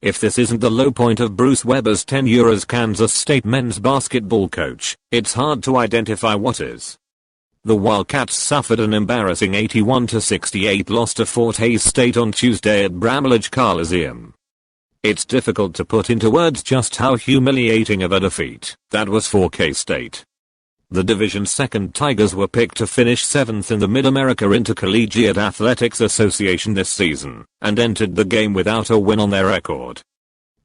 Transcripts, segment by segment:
If this isn't the low point of Bruce Weber's tenure as Kansas State men's basketball coach, it's hard to identify what is. The Wildcats suffered an embarrassing 81-68 loss to Fort Hays State on Tuesday at Bramlage Coliseum. It's difficult to put into words just how humiliating of a defeat that was for K-State. The Division's second Tigers were picked to finish 7th in the Mid-America Intercollegiate Athletics Association this season, and entered the game without a win on their record.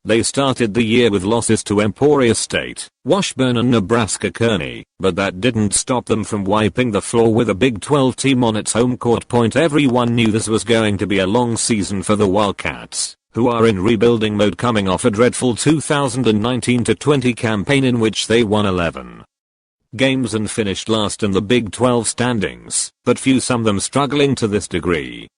They started the year with losses to Emporia State, Washburn and Nebraska Kearney, but that didn't stop them from wiping the floor with a Big 12 team on its home court. Everyone knew this was going to be a long season for the Wildcats, who are in rebuilding mode coming off a dreadful 2019-20 campaign in which they won 11 games and finished last in the Big 12 standings, but few some them struggling to this degree.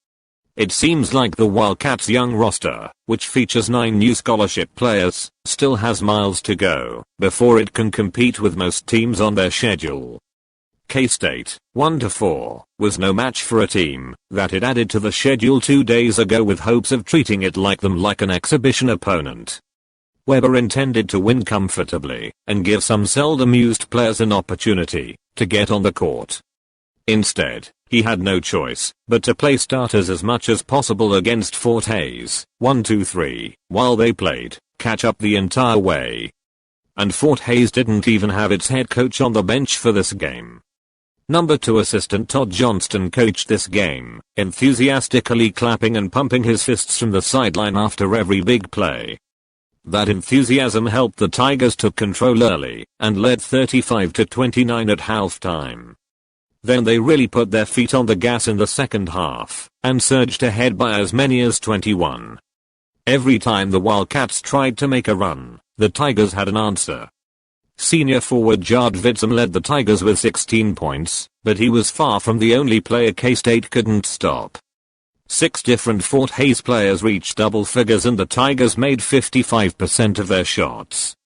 It seems like the Wildcats' young roster, which features 9 new scholarship players, still has miles to go before it can compete with most teams on their schedule. K-State, 1-4, was no match for a team that it added to the schedule 2 days ago with hopes of treating it like an exhibition opponent. Weber intended to win comfortably and give some seldom used players an opportunity to get on the court. Instead, he had no choice but to play starters as much as possible against Fort Hays, 1-3, while they played catch up the entire way. And Fort Hays didn't even have its head coach on the bench for this game. Number 2 assistant Todd Johnston coached this game, enthusiastically clapping and pumping his fists from the sideline after every big play. That enthusiasm helped the Tigers take control early and led 35-29 at halftime. Then they really put their feet on the gas in the second half and surged ahead by as many as 21. Every time the Wildcats tried to make a run, the Tigers had an answer. Senior forward Jard Vidsom led the Tigers with 16 points, but he was far from the only player K-State couldn't stop. 6 different Fort Hays players reached double figures and the Tigers made 55% of their shots.